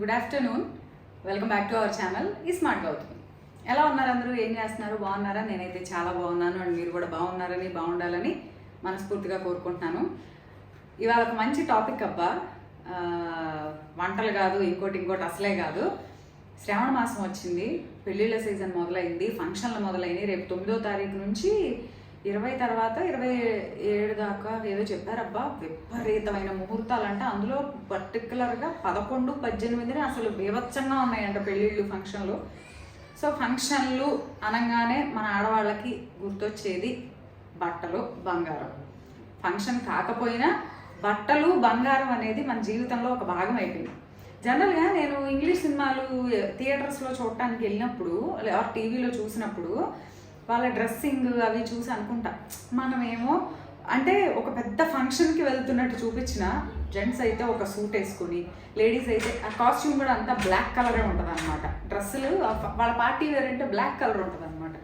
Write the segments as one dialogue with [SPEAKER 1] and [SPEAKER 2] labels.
[SPEAKER 1] Good afternoon. Welcome back to our channel ఈ smart Gautami. ఎలా ఉన్నారు అందరూ? ఏం చేస్తున్నారు? బాగున్నారా? నేనైతే చాలా బాగున్నాను అండ్ మీరు కూడా బాగున్నారని బాగుండాలని మనస్ఫూర్తిగా కోరుకుంటున్నాను. ఇవాళ ఒక మంచి టాపిక్ అబ్బా. వంటలు కాదు, ఇంకోటి అసలే కాదు. శ్రావణ మాసం వచ్చింది, పెళ్ళిళ్ళ సీజన్ మొదలైంది, ఫంక్షన్లు మొదలైనవి. రేపు 9వ తారీఖు నుంచి 20 తర్వాత 27 దాకా ఏదో చెప్పారబ్బా. విపరీతమైన ముహూర్తాలంట. అందులో పర్టికులర్గా 11, 18 అసలు బీభత్సంగా ఉన్నాయంట పెళ్ళిళ్ళు, ఫంక్షన్లు. సో ఫంక్షన్లు అనగానే మన ఆడవాళ్ళకి గుర్తొచ్చేది బట్టలు, బంగారం. ఫంక్షన్ కాకపోయినా బట్టలు, బంగారం అనేది మన జీవితంలో ఒక భాగం అయిపోయింది. జనరల్గా నేను ఇంగ్లీష్ సినిమాలు థియేటర్స్లో చూడటానికి వెళ్ళినప్పుడు లేదా టీవీలో చూసినప్పుడు వాళ్ళ డ్రెస్సింగ్ అవి చూసి అనుకుంటా, మనమేమో అంటే ఒక పెద్ద ఫంక్షన్కి వెళ్తున్నట్టు చూపించిన జెంట్స్ అయితే ఒక సూట్ వేసుకుని, లేడీస్ అయితే ఆ కాస్ట్యూమ్ కూడా అంతా బ్లాక్ కలరే ఉంటుంది అనమాట. డ్రెస్సులు వాళ్ళ పార్టీ వేర్ అంటే బ్లాక్ కలర్ ఉంటుంది అనమాట.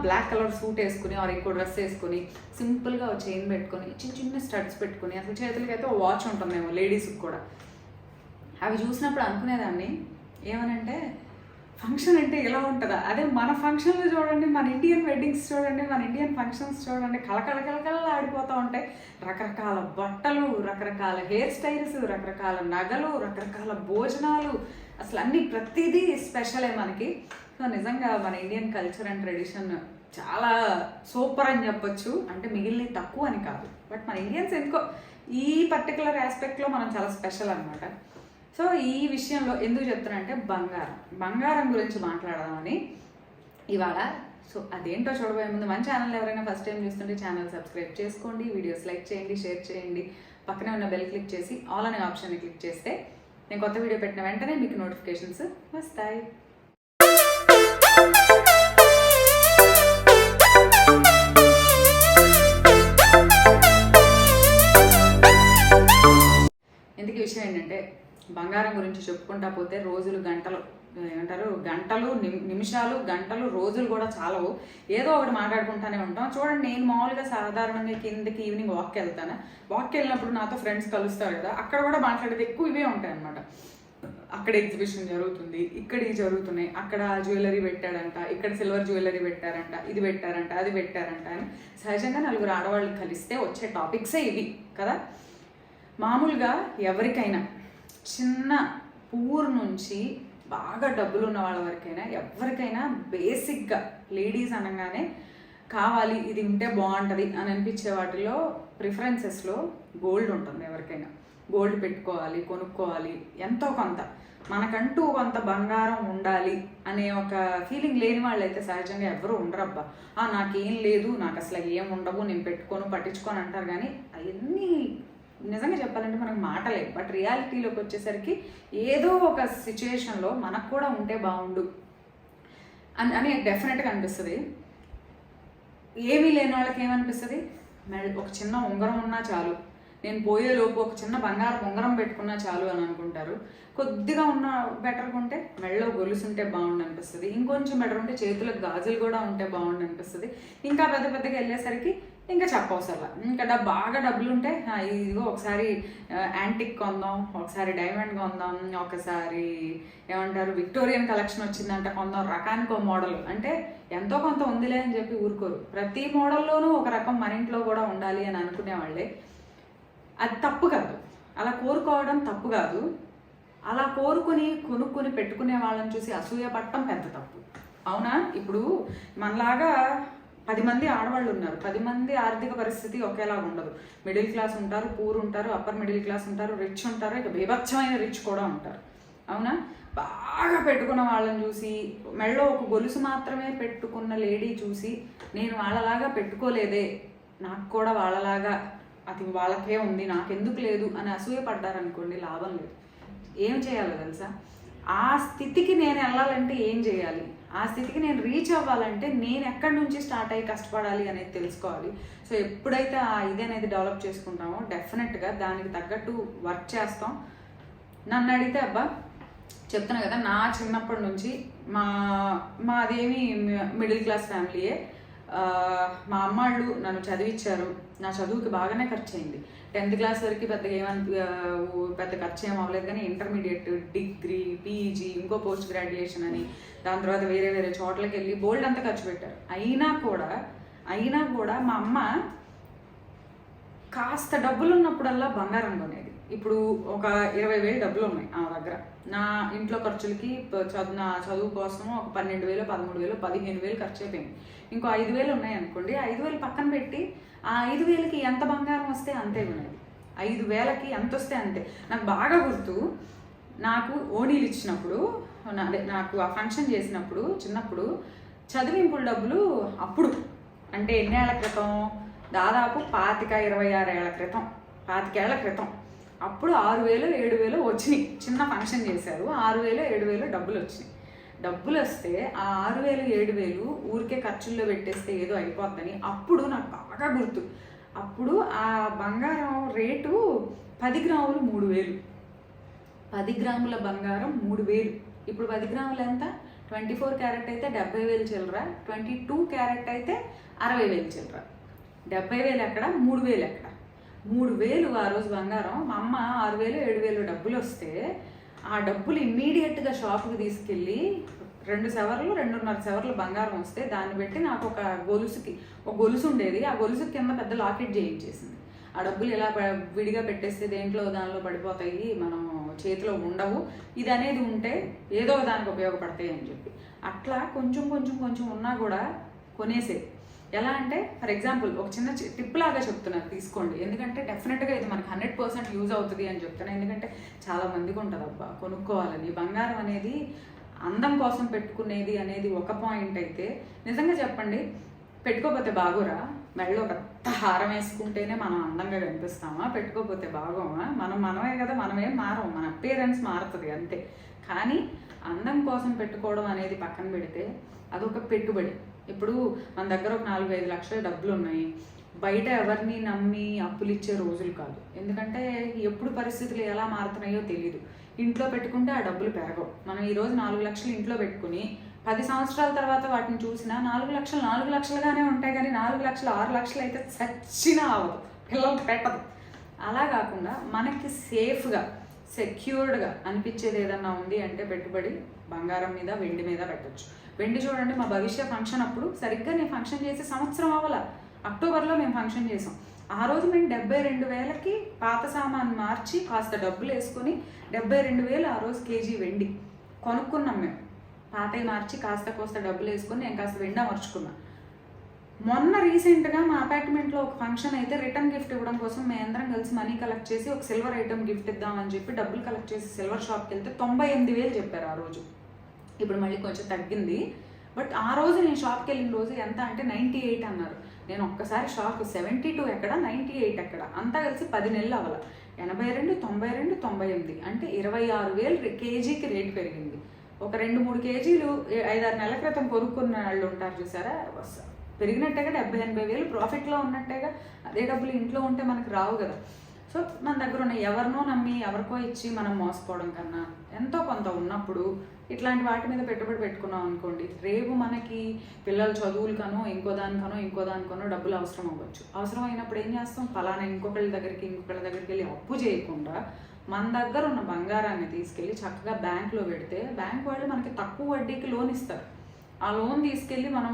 [SPEAKER 1] బ్లాక్ కలర్ సూట్ వేసుకుని ఆర్ ఇంకో డ్రెస్ వేసుకుని సింపుల్గా ఒక చైన్ పెట్టుకొని చిన్న చిన్న స్టడ్స్ పెట్టుకుని, అసలు చేతులకి అయితే వాచ్ ఉంటుందేమో లేడీస్కి కూడా. అవి చూసినప్పుడు అనుకునేదాన్ని ఏమనంటే, ఫంక్షన్ అంటే ఎలా ఉంటుందా? అదే మన ఫంక్షన్లు చూడండి, మన ఇండియన్ వెడ్డింగ్స్ చూడండి, మన ఇండియన్ ఫంక్షన్స్ చూడండి, కళకళ ఆడిపోతూ ఉంటాయి. రకరకాల బట్టలు, రకరకాల హెయిర్ స్టైల్స్, రకరకాల నగలు, రకరకాల భోజనాలు, అసలు అన్నీ ప్రతిదీ స్పెషలే మనకి. సో నిజంగా మన ఇండియన్ కల్చర్ అండ్ ట్రెడిషన్ చాలా సూపర్ అని చెప్పొచ్చు. అంటే మిగిలిన తక్కువ అని కాదు, బట్ మన ఇండియన్స్ ఎందుకో ఈ పర్టికులర్ ఆస్పెక్ట్లో మనం చాలా స్పెషల్ అనమాట. సో ఈ విషయంలో ఎందుకు చెప్తానంటే బంగారం గురించి మాట్లాడదామని ఇవాళ. సో అదేంటో చూడబోయే ముందు మన ఛానల్ ఎవరైనా ఫస్ట్ టైం చూస్తుంటే ఛానల్ సబ్స్క్రైబ్ చేసుకోండి, వీడియోస్ లైక్ చేయండి, షేర్ చేయండి, పక్కనే ఉన్న బెల్ క్లిక్ చేసి ఆల్ అనే ఆప్షన్ని క్లిక్ చేస్తే నేను కొత్త వీడియో పెట్టిన వెంటనే మీకు నోటిఫికేషన్స్ వస్తాయి. ఎందుకు ఈ విషయం ఏంటంటే, బంగారం గురించి చెప్పుకుంటా పోతే రోజులు, గంటలు, నిమిషాలు, గంటలు, రోజులు కూడా చాలవు. ఏదో ఒకటి మాట్లాడుకుంటానే ఉంటాం. చూడండి, నేను మామూలుగా సాధారణంగా కిందకి ఈవినింగ్ వాక్కి వెళ్తాను. వాక్కి వెళ్ళినప్పుడు నాతో ఫ్రెండ్స్ కలుస్తారు కదా, అక్కడ కూడా మాట్లాడేది ఎక్కువ ఇవే ఉంటాయి అనమాట. అక్కడ ఎగ్జిబిషన్ జరుగుతుంది, ఇక్కడ ఇవి జరుగుతున్నాయి, అక్కడ జ్యువెలరీ పెట్టాడంట, ఇక్కడ సిల్వర్ జ్యువెలరీ పెట్టారంట, ఇది పెట్టారంట, అది పెట్టారంట అని సహజంగా నలుగురు ఆడవాళ్ళు కలిస్తే వచ్చే టాపిక్సే ఇవి కదా. మామూలుగా ఎవరికైనా చిన్న పూర్ నుంచి బాగా డబ్బులు ఉన్న వాళ్ళ వరకైనా ఎవరికైనా బేసిక్గా లేడీస్ అనగానే కావాలి, ఇది ఉంటే బాగుంటుంది అని అనిపించే వాటిలో ప్రిఫరెన్సెస్లో గోల్డ్ ఉంటుంది. ఎవరికైనా గోల్డ్ పెట్టుకోవాలి, కొనుక్కోవాలి, ఎంతో కొంత మనకంటూ కొంత బంగారం ఉండాలి అనే ఒక ఫీలింగ్ లేని వాళ్ళు అయితే సహజంగా ఎవరు ఉండరబ్బా. నాకేం లేదు, నాకు అసలు ఏం ఉండవు, నేను పెట్టుకోను, పట్టించుకొని అంటారు. కానీ అవన్నీ నిజంగా చెప్పాలంటే మనకు మాటలే, బట్ రియాలిటీలోకి వచ్చేసరికి ఏదో ఒక సిచ్యువేషన్లో మనకు కూడా ఉంటే బాగుండు అని డెఫినెట్గా అనిపిస్తుంది. ఏమీ లేని వాళ్ళకి ఏమనిపిస్తుంది, ఒక చిన్న ఉంగరం ఉన్నా చాలు, నేను పోయేలోపు ఒక చిన్న బంగారం ఉంగరం పెట్టుకున్నా చాలు అని అనుకుంటారు. కొద్దిగా ఉన్న బెటర్గా ఉంటే మెళ్ళలో గొలుసు ఉంటే బాగుండు అనిపిస్తుంది. ఇంకొంచెం బెటర్ ఉంటే చేతులకు గాజులు కూడా ఉంటే బాగుండు అనిపిస్తుంది. ఇంకా పెద్దగా వెళ్ళేసరికి ఇంకా చెప్పవసరలా. ఇంకా బాగా డబ్బులు ఉంటే ఇదిగో ఒకసారి యాంటిక్ కొందాం, ఒకసారి డైమండ్ కొందాం, ఒకసారి ఏమంటారు విక్టోరియన్ కలెక్షన్ వచ్చిందంటే కొందాం, రకానికి ఒక మోడల్. అంటే ఎంతో కొంత ఉందిలే అని చెప్పి ఊరుకోరు. ప్రతి మోడల్లోనూ ఒక రకం మన ఇంట్లో కూడా ఉండాలి అని అనుకునేవాళ్ళే. అది తప్పు కాదు, అలా కోరుకోవడం తప్పు కాదు. అలా కొనుక్కొని పెట్టుకునే వాళ్ళని చూసి అసూయ పట్టడం పెద్ద తప్పు, అవునా? ఇప్పుడు మనలాగా 10 మంది ఆడవాళ్ళు ఉన్నారు. 10 మంది ఆర్థిక పరిస్థితి ఒకేలాగా ఉండదు. మిడిల్ క్లాస్ ఉంటారు, పూర్ ఉంటారు, అప్పర్ మిడిల్ క్లాస్ ఉంటారు, రిచ్ ఉంటారు, ఇక బీభత్సమైన రిచ్ కూడా ఉంటారు, అవునా? బాగా పెట్టుకున్న వాళ్ళని చూసి, మెళ్ళో ఒక గొలుసు మాత్రమే పెట్టుకున్న లేడీ చూసి, నేను వాళ్ళలాగా పెట్టుకోలేదే, నాకు కూడా వాళ్ళలాగా అది వాళ్ళకే ఉంది, నాకెందుకు లేదు అని అసూయ పడ్డారనుకోండి, లాభం లేదు. ఏం చేయాలో తెలుసా? ఆ స్థితికి నేను వెళ్ళాలంటే ఏం చేయాలి, ఆ స్థితికి నేను రీచ్ అవ్వాలంటే నేను ఎక్కడి నుంచి స్టార్ట్ అయ్యి కష్టపడాలి అనేది తెలుసుకోవాలి. సో ఎప్పుడైతే ఇది అనేది డెవలప్ చేసుకుంటామో డెఫినెట్గా దానికి తగ్గట్టు వర్క్ చేస్తాం. నన్ను అడిగితే అబ్బా చెప్తున్నా కదా, నా చిన్నప్పటి నుంచి మాదేమి మిడిల్ క్లాస్ ఫ్యామిలీయే. మా అమ్మాళ్ళు నన్ను చదివించారు, నా చదువుకి బాగానే ఖర్చు అయింది. 10th క్లాస్ వరకు పెద్దగా పెద్ద ఖర్చు ఏం అవ్వలేదు, కానీ ఇంటర్మీడియట్, డిగ్రీ, పీజీ, ఇంకో పోస్ట్ గ్రాడ్యుయేషన్ అని దాని తర్వాత వేరే వేరే చోట్లకి వెళ్ళి బోల్డ్ అంతా ఖర్చు పెట్టారు. అయినా కూడా మా అమ్మ కాస్త డబ్బులు ఉన్నప్పుడల్లా బంగారం కొనేది. ఇప్పుడు ఒక 20,000 డబ్బులు ఉన్నాయి ఆ దగ్గర. నా ఇంట్లో ఖర్చులకి నా చదువు కోసం ఒక 12,000, 13,000, 15,000 ఖర్చు అయిపోయింది. ఇంకో 5,000 ఉన్నాయి అనుకోండి. 5,000 పక్కన పెట్టి ఆ 5,000కి ఎంత బంగారం వస్తే అంతే కొనేది. 5,000కి ఎంత వస్తే అంతే. నాకు బాగా గుర్తు, నాకు ఓణీలు ఇచ్చినప్పుడు, నాకు ఆ ఫంక్షన్ చేసినప్పుడు చిన్నప్పుడు చదివింపుల డబ్బులు అప్పుడు అంటే ఎన్నేళ్ల క్రితం, దాదాపు 25-26 ఏళ్ల క్రితం, 25 ఏళ్ల క్రితం. అప్పుడు 6,000, 7,000 వచ్చినాయి. చిన్న ఫంక్షన్ చేశారు, 6,000, 7,000 డబ్బులు వచ్చినాయి. డబ్బులు వస్తే ఆ 6,000, 7,000 ఊరికే ఖర్చుల్లో పెట్టేస్తే ఏదో అయిపోద్దని అప్పుడు నాకు బాగా గుర్తు. అప్పుడు ఆ బంగారం రేటు 10 గ్రాములు 3,000. 10 గ్రాముల బంగారం 3,000. ఇప్పుడు 10 గ్రాములు ఎంత? 24 క్యారెట్ అయితే 70,000 చిల్లర, 22 క్యారెట్ అయితే 60,000 చిల్లర. 70,000 ఎక్కడ, 3,000 ఎక్కడ? 3,000 ఆ రోజు బంగారం. మా అమ్మ 6,000, 7,000 డబ్బులు వస్తే ఆ డబ్బులు ఇమ్మీడియట్గా షాప్కి తీసుకెళ్ళి 2 సవర్లు, 2.5 సవర్లు బంగారం వస్తే దాన్ని పెట్టి నాకు ఒక గొలుసు ఉండేది. ఆ గొలుసు కింద పెద్ద లాకెట్ చేయించేసింది. ఆ డబ్బులు ఇలా విడిగా పెట్టేస్తే దానిలో పడిపోతాయి, మనం చేతిలో ఉండవు, ఇది అనేది ఉంటే ఏదో దానికి ఉపయోగపడతాయి అని చెప్పి అట్లా కొంచెం ఉన్నా కూడా కొనేసేది. ఎలా అంటే ఫర్ ఎగ్జాంపుల్ ఒక చిన్న టిప్ లాగా చెప్తున్నాను, తీసుకోండి. ఎందుకంటే డెఫినెట్గా ఇది మనకి 100% యూజ్ అవుతుంది అని చెప్తున్నాను. ఎందుకంటే చాలా మందికి ఉంటుంది అబ్బా కొనుక్కోవాలని. బంగారం అనేది అందం కోసం పెట్టుకునేది అనేది ఒక పాయింట్ అయితే, నిజంగా చెప్పండి, పెట్టుకోకపోతే బాగోరా? మెడలో పెద్ద హారం వేసుకుంటేనే మనం అందంగా కనిపిస్తామా? పెట్టుకోకపోతే బాగోమా? మనమే కదా, మనమేం మారం, మన అపియరెన్స్ మారుతుంది అంతే. కానీ అందం కోసం పెట్టుకోవడం అనేది పక్కన పెడితే అదొక పెట్టుబడి. ఇప్పుడు మన దగ్గర ఒక 4-5 లక్షల డబ్బులు ఉన్నాయి. బయట ఎవరిని నమ్మి అప్పులు ఇచ్చే రోజులు కాదు. ఎందుకంటే ఎప్పుడు పరిస్థితులు ఎలా మారుతున్నాయో తెలియదు. ఇంట్లో పెట్టుకుంటే ఆ డబ్బులు పెరగవు. మనం ఈరోజు 4 లక్షలు ఇంట్లో పెట్టుకుని 10 సంవత్సరాల తర్వాత వాటిని చూసినా 4 లక్షలు 4 లక్షలుగానే ఉంటాయి, కానీ 4 లక్షలు 6 లక్షలు అయితే చచ్చినా అవ్వదు, పిల్లలు పెట్టదు. అలా కాకుండా మనకి సేఫ్గా, సెక్యూర్డ్గా అనిపించేది ఏదన్నా ఉంది అంటే పెట్టుబడి బంగారం మీద, వెండి మీద పెట్టచ్చు. వెండి చూడండి, మా భవిష్య ఫంక్షన్ అప్పుడు సరిగ్గా నేను ఫంక్షన్ చేసి సంవత్సరం అవ్వాల, అక్టోబర్లో మేము ఫంక్షన్ చేసాం. ఆ రోజు మేము 72,000కి పాత సామాన్ మార్చి కాస్త డబ్బులు వేసుకొని 72,000 ఆ రోజు కేజీ వెండి కొనుక్కున్నాం. మేము పాతవి మార్చి కాస్త డబ్బులు వేసుకొని నేను కాస్త వెండి అమర్చుకున్నా. మొన్న రీసెంట్గా మా అపార్ట్మెంట్లో ఒక ఫంక్షన్ అయితే రిటర్న్ గిఫ్ట్ ఇవ్వడం కోసం మేము అందరం కలిసి మనీ కలెక్ట్ చేసి ఒక సిల్వర్ ఐటమ్ గిఫ్ట్ ఇద్దామని చెప్పి డబ్బులు కలెక్ట్ చేసి సిల్వర్ షాప్కి వెళ్తే 98,000 చెప్పారు ఆ రోజు. ఇప్పుడు మళ్ళీ కొంచెం తగ్గింది. బట్ ఆ రోజు నేను షాప్కి వెళ్ళిన రోజు ఎంత అంటే 98 అన్నారు. నేను ఒక్కసారి షాక్, 72 ఎక్కడ, 98 ఎక్కడ? అంతా కలిసి 10 నెలలు అవ్వాలి. 82, 92, 98 అంటే 26,000 కేజీకి రేటు పెరిగింది. ఒక 2-3 కేజీలు 5-6 నెలల క్రితం కొనుక్కున్న వాళ్ళు ఉంటారు చూసారా, పెరిగినట్టేగా 70-80,000 ప్రాఫిట్లో ఉన్నట్టేగా. అదే డబ్బులు ఇంట్లో ఉంటే మనకు రావు కదా. సో మన దగ్గర ఉన్న ఎవరినో నమ్మి ఎవరికో ఇచ్చి మనం మోసపోవడం కన్నా ఎంతో కొంత ఉన్నప్పుడు ఇట్లాంటి వాటి మీద పెట్టుబడి పెట్టుకున్నాం అనుకోండి, రేపు మనకి పిల్లల చదువులకనో ఇంకో దానికనో డబ్బులు అవసరం అవ్వచ్చు. అవసరం అయినప్పుడు ఏం చేస్తాం? ఫలానా ఇంకొకళ్ళ దగ్గరికి వెళ్ళి అప్పు చేయకుండా మన దగ్గర ఉన్న బంగారాన్ని తీసుకెళ్ళి చక్కగా బ్యాంకులో పెడితే బ్యాంక్ వాళ్ళు మనకి తక్కువ వడ్డీకి లోన్ ఇస్తారు. ఆ లోన్ తీసుకెళ్ళి మనం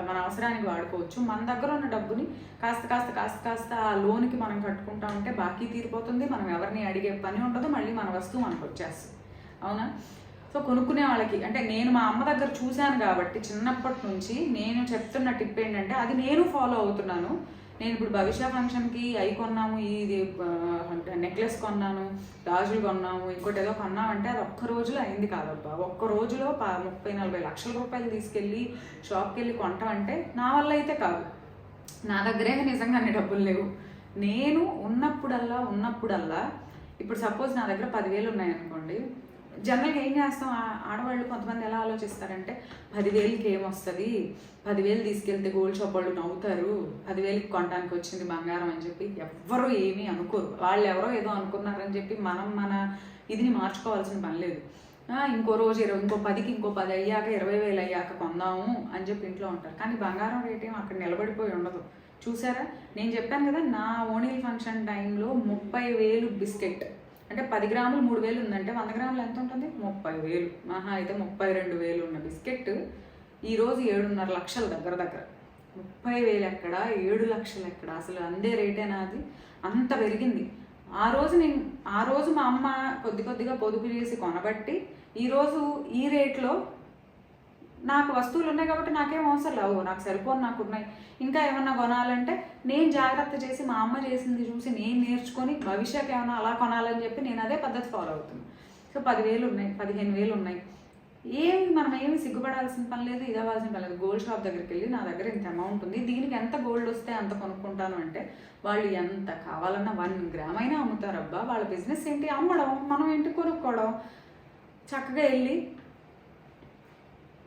[SPEAKER 1] మన అవసరానికి వాడుకోవచ్చు. మన దగ్గర ఉన్న డబ్బుని కాస్త ఆ లోన్కి మనం కట్టుకుంటా ఉంటే బాకీ తీరిపోతుంది. మనం ఎవరిని అడిగే పని ఉండదు, మళ్ళీ మన వస్తువు మనకు వచ్చేస్తుంది. అవునా? సో కొనుక్కునే వాళ్ళకి అంటే నేను మా అమ్మ దగ్గర చూశాను కాబట్టి చిన్నప్పటి నుంచి నేను చెప్తున్న టిప్ ఏంటంటే అది నేను ఫాలో అవుతున్నాను. నేను ఇప్పుడు భవిష్య ఫంక్షన్కి అవి కొన్నాము, ఇది నెక్లెస్ కొన్నాను, గాజులు కొన్నాము, ఇంకోటి ఏదో కొన్నామంటే అది ఒక్క రోజులో అయింది కాదబ్బా. ఒక్క రోజులో 30-40 లక్షల రూపాయలు తీసుకెళ్ళి షాప్కి వెళ్ళి కొంటాం అంటే నా వల్ల అయితే కాదు. నా దగ్గరే నిజంగా అన్ని డబ్బులు లేవు. నేను ఉన్నప్పుడల్లా ఇప్పుడు సపోజ్ నా దగ్గర 10,000 ఉన్నాయనుకోండి, జనరల్గా ఏం చేస్తాం, ఆడవాళ్ళు కొంతమంది ఎలా ఆలోచిస్తారంటే 10,000కి ఏమొస్తుంది, 10,000 తీసుకెళ్తే గోల్డ్ షాప్ వాళ్ళు నవ్వుతారు, 10,000కి కొనడానికి వచ్చింది బంగారం అని చెప్పి ఎవ్వరూ ఏమీ అనుకోరు. వాళ్ళు ఎవరో ఏదో అనుకున్నారని చెప్పి మన ఇదిని మార్చుకోవాల్సిన పని లేదు. ఇంకో రోజు ఇంకో 10 అయ్యాక 20,000 అయ్యాక కొందాము అని చెప్పి ఇంట్లో ఉంటారు. కానీ బంగారం రేట్ ఏమో అక్కడ నిలబడిపోయి ఉండదు. చూసారా, నేను చెప్పాను కదా నా ఓణీల్ ఫంక్షన్ టైంలో 30,000 బిస్కెట్, అంటే 10 గ్రాములు 3,000 ఉందంటే 100 గ్రాములు ఎంత ఉంటుంది? 30,000, మహా అయితే 32,000 ఉన్న బిస్కెట్ ఈరోజు 7.5 లక్షల దగ్గర 30,000 ఎక్కడ, 7 లక్షలు ఎక్కడ? అసలు అందే రేటేనా అది? అంత పెరిగింది. ఆ రోజు మా అమ్మ కొద్దిగా పొదుపు చేసి కొనబట్టి ఈరోజు ఈ రేట్లో నాకు వస్తువులు ఉన్నాయి కాబట్టి నాకేం అవసరం లేవు, నాకు సరిపోను, నాకు ఉన్నాయి. ఇంకా ఏమన్నా కొనాలంటే నేను జాగ్రత్త చేసి మా అమ్మ చేసింది చూసి నేను నేర్చుకొని భవిష్యత్తు ఏమన్నా అలా కొనాలని చెప్పి నేను అదే పద్ధతి ఫాలో అవుతున్నాను. సో 10,000 ఉన్నాయి, 15,000 ఉన్నాయి. మనం ఏమి సిగ్గుపడాల్సిన పని లేదు, ఇది అవ్వాల్సిన పని లేదు. గోల్డ్ షాప్ దగ్గరికి వెళ్ళి నా దగ్గర ఇంత అమౌంట్ ఉంది, దీనికి ఎంత గోల్డ్ వస్తే అంత కొనుక్కుంటాను అంటే వాళ్ళు ఎంత కావాలన్నా 1 గ్రామ్ అయినా అమ్ముతారబ్బా. వాళ్ళ బిజినెస్ ఏంటి? అమ్మడం, మనం ఏంటి కొనుక్కోవడం. చక్కగా వెళ్ళి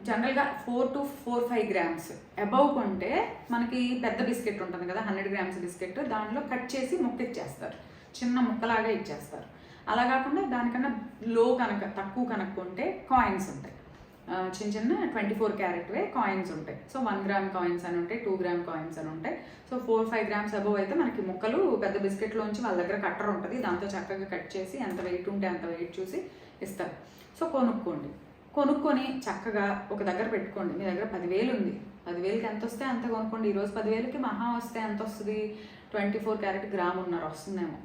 [SPEAKER 1] జనరల్గా 4 to 4-5 గ్రామ్స్ అబౌవ్ కొంటే మనకి పెద్ద బిస్కెట్ ఉంటుంది కదా, 100 గ్రామ్స్ బిస్కెట్, దాంట్లో కట్ చేసి ముక్క ఇచ్చేస్తారు, చిన్న ముక్కలాగా ఇచ్చేస్తారు. అలా కాకుండా దానికన్నా తక్కువ కొంటే కాయిన్స్ ఉంటాయి, చిన్న 24 క్యారెట్వే కాయిన్స్ ఉంటాయి. సో 1 గ్రామ్ కాయిన్స్ అని ఉంటాయి, 2 గ్రామ్ కాయిన్స్ అని ఉంటాయి. సో 4-5 గ్రామ్స్ అబౌవ్ అయితే మనకి ముక్కలు పెద్ద బిస్కెట్లోంచి వాళ్ళ దగ్గర కట్టర్ ఉంటుంది, దాంతో చక్కగా కట్ చేసి ఎంత వెయిట్ ఉంటే అంత వెయిట్ చూసి ఇస్తారు. సో కొనుక్కొని చక్కగా ఒక దగ్గర పెట్టుకోండి. మీ దగ్గర 10,000 ఉంది, 10,000కి ఎంత వస్తే అంత కొనుక్కోండి. ఈరోజు 10,000కి మహా వస్తే ఎంత వస్తుంది? 24 క్యారెట్ గ్రామున్నర వస్తుందేమో.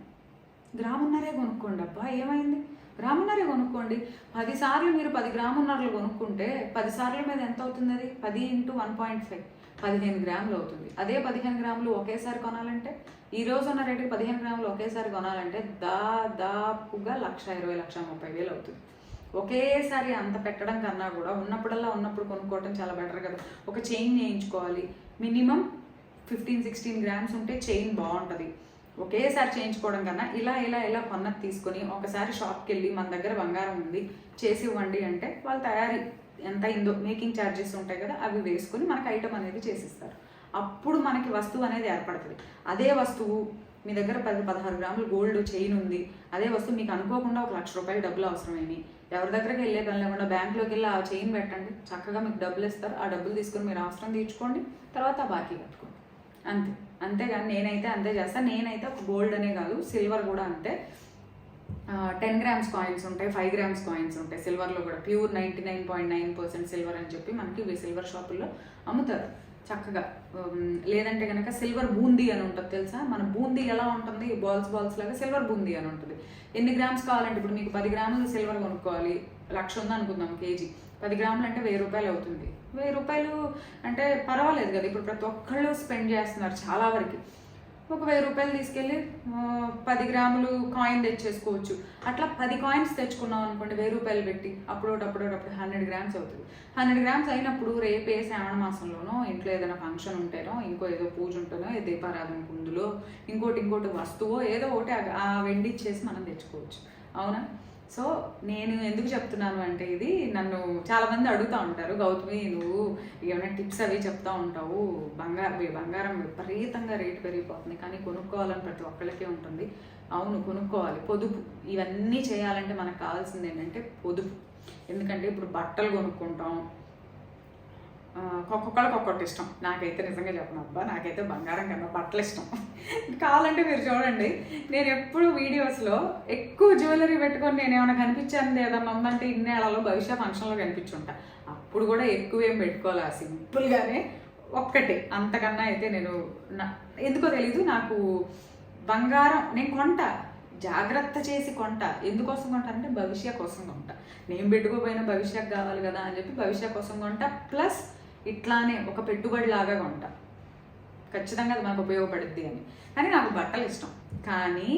[SPEAKER 1] గ్రామున్నరే కొనుక్కోండి అబ్బా, ఏమైంది? గ్రామున్నరే కొనుక్కోండి. 10 సార్లు మీరు 10 గ్రామున్నరలు కొనుక్కుంటే 10 సార్ల మీద ఎంత అవుతుంది? అది 10 × 1.5 15 గ్రాములు అవుతుంది. అదే 15 గ్రాములు ఒకేసారి కొనాలంటే, ఈ రోజు ఉన్న రేటుకి 15 గ్రాములు ఒకేసారి కొనాలంటే దాదాపుగా 1,20,000-1,30,000 అవుతుంది. ఒకేసారి అంత పెట్టడం కన్నా కూడా ఉన్నప్పుడు కొనుక్కోవటం చాలా బెటర్ కదా. ఒక చైన్ చేయించుకోవాలి, మినిమం 15-16 గ్రామ్స్ ఉంటే చైన్ బాగుంటుంది. ఒకేసారి చేయించుకోవడం కన్నా ఇలా కొన్నది తీసుకొని ఒకసారి షాప్కి వెళ్ళి మన దగ్గర బంగారం ఉంది చేసి ఇవ్వండి అంటే వాళ్ళు తయారీ ఎంత అయిందో మేకింగ్ ఛార్జెస్ ఉంటాయి కదా, అవి వేసుకొని మనకి ఐటమ్ అనేది చేసిస్తారు. అప్పుడు మనకి వస్తువు అనేది ఏర్పడుతుంది. అదే వస్తువు మీ దగ్గర 10-16 గ్రాములు గోల్డ్ చైన్ ఉంది, అదే వస్తువు మీకు అనుకోకుండా 1,00,000 రూపాయలు డబ్బులు అవసరమైనవి, ఎవరి దగ్గరికి వెళ్ళే పని లేకుండా బ్యాంకులోకి వెళ్ళి ఆ చైన్ పెట్టండి, చక్కగా మీకు డబ్బులు ఇస్తారు. ఆ డబ్బులు తీసుకొని మీరు అవసరం తీర్చుకోండి, తర్వాత ఆ బాకీ కట్టుకోండి. అంతేగాని నేనైతే అంతే చేస్తాను. నేనైతే ఒక గోల్డ్ అనే కాదు, సిల్వర్ కూడా అంతే. 10 గ్రామ్స్ కాయిన్స్ ఉంటాయి, 5 గ్రామ్స్ కాయిన్స్ ఉంటాయి. సిల్వర్లో కూడా ప్యూర్ 99.9% సిల్వర్ అని చెప్పి మనకి సిల్వర్ షాపుల్లో అమ్ముతారు చక్కగా. లేదంటే కనుక సిల్వర్ బూందీ అని ఉంటుంది తెలుసా? మన బూందీ ఎలా ఉంటుంది, బాల్స్ లాగా సిల్వర్ బూందీ అని ఉంటుంది. ఎన్ని గ్రామ్స్ కావాలంటే ఇప్పుడు మీకు 10 గ్రాములు సిల్వర్ కొనుక్కోవాలి, 1,00,000 ఉంది అనుకుందాం కేజీ, 10 గ్రాములు అంటే 1,000 రూపాయలు అవుతుంది. 1,000 రూపాయలు అంటే పర్వాలేదు కదా, ఇప్పుడు ప్రతి ఒక్కళ్ళు స్పెండ్ చేస్తున్నారు చాలా వరకు. ఒక 1,000 రూపాయలు తీసుకెళ్ళి 10 గ్రాములు కాయిన్ తెచ్చేసుకోవచ్చు. అట్లా 10 కాయిన్స్ తెచ్చుకున్నాం అనుకోండి 1,000 రూపాయలు పెట్టి, అప్పుడప్పుడు 100 గ్రామ్స్ అవుతుంది. 100 గ్రామ్స్ అయినప్పుడు రేపే శ్రావణ మాసంలోనో ఇంట్లో ఏదైనా ఫంక్షన్ ఉంటేనో, ఇంకో ఏదో పూజ ఉంటేనో, దీపారాధన కుందులో ఇంకోటి వస్తువో ఏదో ఒకటి ఆ వెండి ఇచ్చేసి మనం తెచ్చుకోవచ్చు. అవునా? సో నేను ఎందుకు చెప్తున్నాను అంటే, ఇది నన్ను చాలామంది అడుగుతూ ఉంటారు, గౌతమి నువ్వు ఏమైనా టిప్స్ అవి చెప్తూ ఉంటావు, బంగారం విపరీతంగా రేటు పెరిగిపోతుంది కానీ కొనుక్కోవాలని ప్రతి ఒక్కళ్ళకే ఉంటుంది. అవును, కొనుక్కోవాలి. పొదుపు ఇవన్నీ చేయాలంటే మనకు కావాల్సింది ఏంటంటే పొదుపు. ఎందుకంటే ఇప్పుడు బట్టలు కొనుక్కుంటాం, ఒక్కొక్కళ్ళకి ఒక్కొక్కటి ఇష్టం. నాకైతే నిజంగా చెప్పను అబ్బా, నాకైతే బంగారం కన్నా బట్టలు ఇష్టం. కావాలంటే మీరు చూడండి, నేను ఎప్పుడు వీడియోస్లో ఎక్కువ జ్యువెలరీ పెట్టుకొని నేను ఏమైనా కనిపించాను ఏదన్నా ఉందంటే ఇన్నేళ్లలో భవిష్య ఫంక్షన్లో కనిపించుంటా. అప్పుడు కూడా ఎక్కువ ఏం పెట్టుకోవాలి, సింపుల్గానే ఒక్కటే, అంతకన్నా అయితే నేను ఎందుకో తెలీదు, నాకు బంగారం నేను కొంటా, జాగ్రత్త చేసి కొంటా. ఎందుకోసం కొంటా అంటే భవిష్య కోసం కొంటా. నేను పెట్టుకోపోయినా భవిష్యత్తు కావాలి కదా అని చెప్పి భవిష్య కోసం కొంటా. ప్లస్ ఇట్లానే ఒక పెట్టుబడి లాగా కొంటా, ఖచ్చితంగా అది మనకు ఉపయోగపడుద్ది అని. కానీ నాకు బట్టలు ఇష్టం. కానీ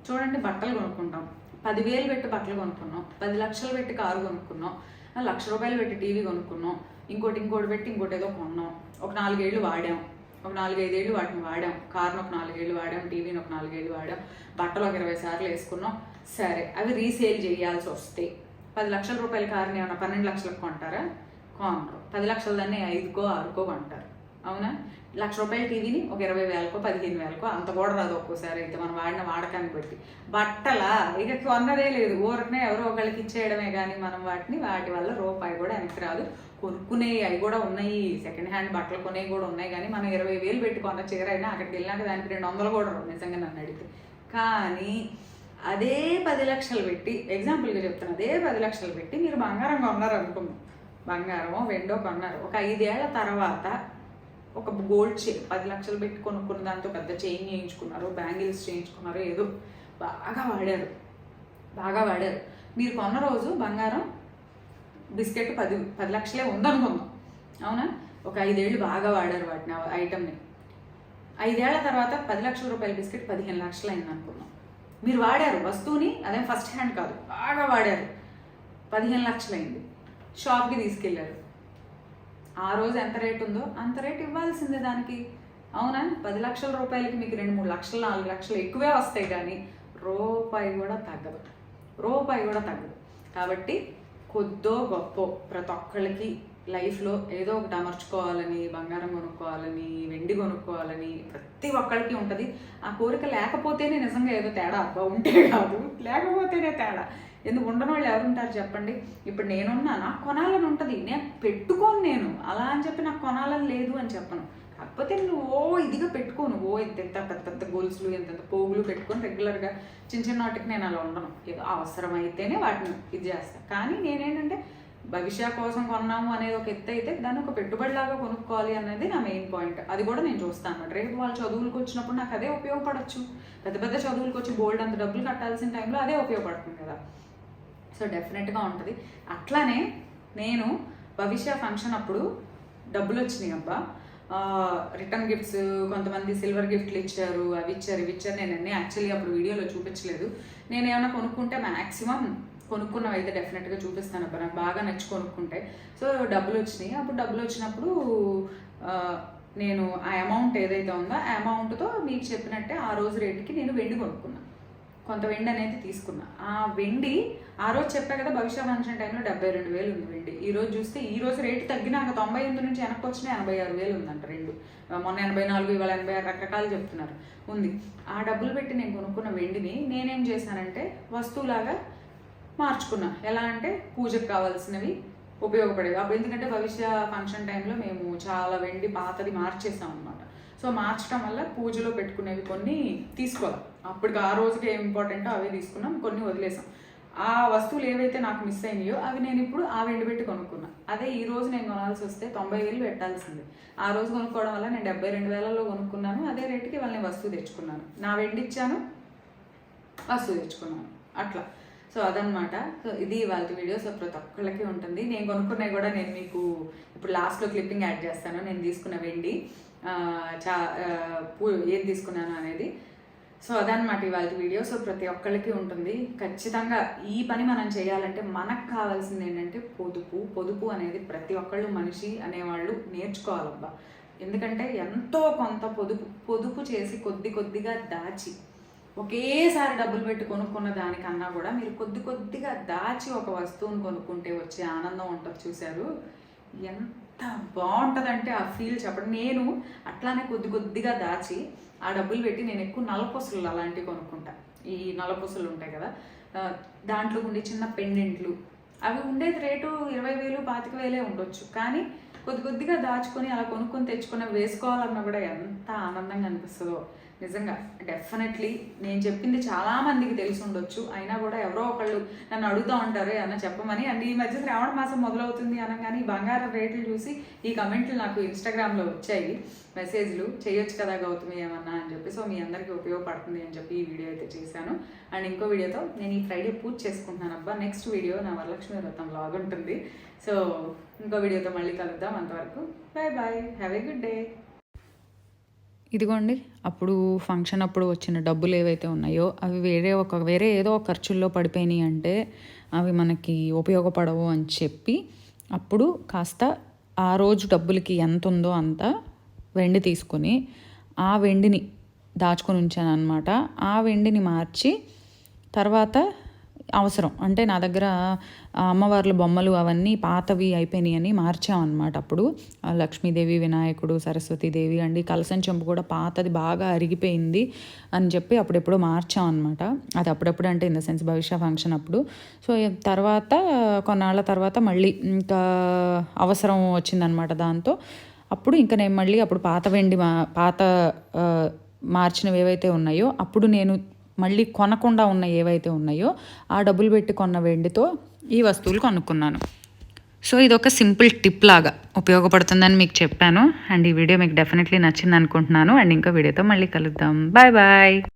[SPEAKER 1] చూడండి, బట్టలు కొనుక్కుంటాం, 10,000 పెట్టి బట్టలు కొనుక్కున్నాం, 10 లక్షలు పెట్టి కారు కొనుక్కున్నాం, 1,00,000 రూపాయలు పెట్టి టీవీ కొనుక్కున్నాం, ఇంకోటి పెట్టి ఇంకోటి ఏదో కొన్నాం, ఒక 4 ఏళ్ళు వాడాం, ఒక 4-5 ఏళ్ళు వాటిని వాడాం, కారును ఒక 4 ఏళ్ళు వాడాం, టీవీని ఒక 4 ఏళ్ళు వాడాం, బట్టలు ఒక 20 సార్లు వేసుకున్నాం. సరే, అవి రీసేల్ చేయాల్సి వస్తే 10 లక్షల రూపాయల కారుని ఏమన్నా 12 లక్షలకు కొంటారా? కొనరు. 10 లక్షల దాన్ని 5కో 6కో కొంటారు. అవునా? ₹1,00,000 టీవీని ఒక 20,000కో 15,000కో అంత కూడా రాదు ఒక్కోసారి అయితే మనం వాడిన వాడకాన్ని బట్టి. బట్టలా ఇక కొన్నదే లేదు, ఊరకనే ఎవరో ఒకళ్ళకి ఇచ్చేయడమే కానీ మనం వాటి వల్ల రూపాయి కూడా వెనక్కి రాదు. కొనుక్కునేవి అవి కూడా ఉన్నాయి, సెకండ్ హ్యాండ్ బట్టలు కొనేవి కూడా ఉన్నాయి, కానీ మనం 20,000 పెట్టి కొన్న చీర అయినా అక్కడికి వెళ్ళినాక దానికి 200 కూడా రావు నిజంగా నన్ను అడిగితే. కానీ అదే 10 లక్షలు పెట్టి, ఎగ్జాంపుల్గా చెప్తాను, అదే 10 లక్షలు పెట్టి మీరు బంగారం కొన్నారు అనుకుందాం, బంగారమో వెండో కొన్నారు. ఒక 5 ఏళ్ల తర్వాత ఒక గోల్డ్ 10 లక్షలు పెట్టి కొనుక్కున్న దాంతో పెద్ద చైన్ చేయించుకున్నారు, బ్యాంగిల్స్ చేయించుకున్నారు, ఏదో బాగా వాడారు. మీరు కొన్న రోజు బంగారం బిస్కెట్ 10 లక్షలే ఉందనుకుందాం, అవునా? ఒక 5 ఏళ్ళు బాగా వాడారు వాటిని, ఐటమ్ని. 5 ఏళ్ల తర్వాత 10 లక్షల రూపాయల బిస్కెట్ 15 లక్షలు అయింది అనుకుందాం. మీరు వాడారు వస్తువుని, అదే ఫస్ట్ హ్యాండ్ కాదు, బాగా వాడారు, 15 లక్షలు అయింది. షాప్కి తీసుకెళ్ళారు. ఆ రోజు ఎంత రేటు ఉందో అంత రేటు ఇవ్వాల్సిందే దానికి, అవునా? 10 లక్షల రూపాయలకి మీకు 2-3 లక్షలు 4 లక్షలు ఎక్కువే వస్తాయి, కానీ రూపాయి కూడా తగ్గదు. కాబట్టి కొద్దో గొప్ప ప్రతి ఒక్కళ్ళకి లైఫ్లో ఏదో ఒకటి అమర్చుకోవాలని, బంగారం కొనుక్కోవాలని, వెండి కొనుక్కోవాలని ప్రతి ఒక్కరికి ఉంటుంది. ఆ కోరిక లేకపోతేనే నిజంగా ఏదో తేడా, అబ్బా ఉంటే కాదు, లేకపోతేనే తేడా. ఎందుకు ఉండని వాళ్ళు ఎవరుంటారు చెప్పండి? ఇప్పుడు నేనున్నా, నాకు కొనాలని ఉంటుంది, నేను పెట్టుకోను, నేను అలా అని చెప్పి నాకు కొనాలని లేదు అని చెప్పను. కాకపోతే నువ్వు ఇదిగా పెట్టుకోను, ఎంత పెద్ద పెద్ద గోల్స్లు, ఎంత పోగులు పెట్టుకొని రెగ్యులర్గా చిన్న వాటికి నేను అలా ఉండను. ఏదో అవసరమైతేనే వాటిని ఇది చేస్తాను. కానీ నేనేంటంటే భవిష్యత్ కోసం కొన్నాము అనేది ఒక ఎత్తు అయితే, దాన్ని ఒక పెట్టుబడిలాగా కొనుక్కోవాలి అనేది నా మెయిన్ పాయింట్. అది కూడా నేను చూస్తాను అన్నమాట. రేపు వాళ్ళు చదువులకు వచ్చినప్పుడు నాకు అదే ఉపయోగపడచ్చు. పెద్ద చదువులకు వచ్చి బోల్డ్ అంత డబ్బులు కట్టాల్సిన టైంలో అదే ఉపయోగపడుతుంది కదా. సో డెఫినెట్గా ఉంటుంది. అట్లానే నేను భవిష్యత్ ఫంక్షన్ అప్పుడు డబ్బులు వచ్చినాయి అబ్బా, రిటర్న్ గిఫ్ట్స్, కొంతమంది సిల్వర్ గిఫ్ట్లు ఇచ్చారు, అవి ఇచ్చారు. నేను అన్నీ యాక్చువల్లీ అప్పుడు వీడియోలో చూపించలేదు. నేను ఏమైనా కొనుక్కుంటే మ్యాక్సిమం కొనుక్కున్నవి అయితే డెఫినెట్గా చూపిస్తాను అబ్బా, నాకు బాగా నచ్చి కొనుక్కుంటే. సో డబ్బులు వచ్చినాయి. అప్పుడు డబ్బులు వచ్చినప్పుడు నేను ఆ అమౌంట్ ఏదైతే ఉందో ఆ అమౌంట్తో మీకు చెప్పినట్టే ఆ రోజు రేటుకి నేను వెండి కొనుక్కున్నాను. కొంత వెండి అనేది తీసుకున్నా. ఆ వెండి ఆ రోజు చెప్పా కదా, భవిష్యత్ ఫంక్షన్ టైంలో 72,000 ఉంది వెండి. ఈ రోజు చూస్తే ఈ రోజు రేటు తగ్గినాక 98 నుంచి వెనక్కి వచ్చిన 86,000 ఉందంట రెండు. మొన్న 84, ఇవాళ 86 రకరకాలు చెప్తున్నారు ఉంది. ఆ డబ్బులు పెట్టి నేను కొనుక్కున్న వెండిని నేనేం చేశానంటే వస్తువులాగా మార్చుకున్నా. ఎలా అంటే పూజకు కావాల్సినవి ఉపయోగపడేవి అప్పుడు. ఎందుకంటే భవిష్యత్ ఫంక్షన్ టైంలో మేము చాలా వెండి పాతది మార్చేసాం అనమాట. సో మార్చడం వల్ల పూజలో పెట్టుకునేవి కొన్ని తీసుకోవాలి. అప్పటికి ఆ రోజుకి ఏం ఇంపార్టెంటో అవే తీసుకున్నాం, కొన్ని వదిలేసాం. ఆ వస్తువులు ఏవైతే నాకు మిస్ అయినాయో అవి నేను ఇప్పుడు ఆ వెండి పెట్టి కొనుక్కున్నా. అదే ఈ రోజు నేను కొనాల్సి వస్తే 90,000 పెట్టాల్సింది. ఆ రోజు కొనుక్కోవడం వల్ల నేను 72,000లో కొనుక్కున్నాను. అదే రేటుకి వాళ్ళని వస్తువు తెచ్చుకున్నాను. నా వెండి ఇచ్చాను, వస్తువు తెచ్చుకున్నాను, అట్లా. సో అదనమాట. సో ఇది వాళ్ళ వీడియో. సో ప్రతి ఒక్కళ్ళకి ఉంటుంది. నేను కొనుక్కున్నవి కూడా నేను మీకు ఇప్పుడు లాస్ట్లో క్లిప్పింగ్ యాడ్ చేస్తాను. నేను తీసుకున్న వెండి ఏం తీసుకున్నాను అనేది. సో అదనమాట ఇవాళ వీడియో. సో ప్రతి ఒక్కళ్ళకి ఉంటుంది ఖచ్చితంగా. ఈ పని మనం చేయాలంటే మనకు కావాల్సింది ఏంటంటే పొదుపు అనేది ప్రతి ఒక్కళ్ళు మనిషి అనేవాళ్ళు నేర్చుకోవాలబ్బా. ఎందుకంటే ఎంతో కొంత పొదుపు చేసి కొద్దిగా దాచి, ఒకేసారి డబ్బులు పెట్టి కొనుక్కున్న దానికన్నా కూడా మీరు కొద్దిగా దాచి ఒక వస్తువును కొనుక్కుంటే వచ్చే ఆనందం ఉంటుంది చూశారు, ఎంత బాగుంటుందంటే ఆ ఫీల్ చెప్పండి. నేను అట్లానే కొద్దిగా దాచి ఆ డబ్బులు పెట్టి నేను ఎక్కువ నల్లపూసలు అలాంటివి కొనుక్కుంటా. ఈ నల్లపూసలు ఉంటాయి కదా, దాంట్లో ఉండే చిన్న పెండెంట్లు, అవి ఉండేది రేటు 20,000, 25,000 ఉండొచ్చు. కానీ కొద్దిగా దాచుకొని అలా కొనుక్కొని తెచ్చుకొని వేసుకోవాలన్నా కూడా ఎంత ఆనందంగా అనిపిస్తుందో నిజంగా. డెఫినెట్లీ నేను చెప్పింది చాలామందికి తెలిసి ఉండొచ్చు, అయినా కూడా ఎవరో ఒకళ్ళు నన్ను అడుగుతూ ఉంటారు ఏమన్నా చెప్పమని. అండ్ ఈ మధ్య శ్రావణ మాసం మొదలవుతుంది అనగానే ఈ బంగారం రేట్లు చూసి ఈ కమెంట్లు నాకు ఇన్స్టాగ్రామ్లో వచ్చాయి, మెసేజ్లు, చేయొచ్చు కదా గౌతమి ఏమన్నా అని చెప్పి. సో మీ అందరికీ ఉపయోగపడుతుంది అని చెప్పి ఈ వీడియో అయితే చేశాను. అండ్ ఇంకో వీడియోతో నేను ఈ ఫ్రైడే పూజ చేసుకుంటున్నాను అబ్బా. నెక్స్ట్ వీడియో నా వరలక్ష్మి వ్రతం వ్లాగ్ ఉంటుంది. సో ఇంకో వీడియోతో మళ్ళీ కలుద్దాం. అంతవరకు bye, have a good day. ఇదిగోండి, అప్పుడు ఫంక్షన్ అప్పుడు వచ్చిన డబ్బులు ఏవైతే ఉన్నాయో అవి వేరే ఏదో ఖర్చుల్లో పడిపోయినాయి అంటే అవి మనకి ఉపయోగపడవు అని చెప్పి అప్పుడు కాస్త ఆ రోజు డబ్బులకి ఎంత ఉందో అంత వెండి తీసుకొని ఆ వెండిని దాచుకొని ఉంచాను అనమాట. ఆ వెండిని మార్చి తర్వాత
[SPEAKER 2] అవసరం. అంటే నా దగ్గర అమ్మవార్ల బొమ్మలు అవన్నీ పాతవి అయిపోయినాయని మార్చామన్నమాట. అప్పుడు లక్ష్మీదేవి, వినాయకుడు, సరస్వతీదేవి అండి, కలసం చెంబు కూడా పాతది బాగా అరిగిపోయింది అని చెప్పి అప్పుడెప్పుడో మార్చామన్నమాట. అది అప్పుడప్పుడు అంటే ఇన్ ద సెన్స్ భవిష్య ఫంక్షన్ అప్పుడు. సో తర్వాత కొన్నాళ్ళ తర్వాత మళ్ళీ ఇంకా అవసరం వచ్చిందనమాట దాంతో. అప్పుడు ఇంకా నేను మళ్ళీ అప్పుడు పాత వెండి పాత మార్చినవి ఏవైతే ఉన్నాయో అప్పుడు నేను మళ్ళీ కొనకుండా ఉన్న ఏవైతే ఉన్నాయో ఆ డబ్బులు పెట్టి కొన్న వెండితో ఈ వస్తువులు కొనుక్కున్నాను. సో ఇది ఒక సింపుల్ టిప్ లాగా ఉపయోగపడుతుందని మీకు చెప్పాను. అండ్ ఈ వీడియో మీకు డెఫినెట్లీ నచ్చింది అనుకుంటున్నాను. అండ్ ఇంకో వీడియోతో మళ్ళీ కలుద్దాం. Bye bye.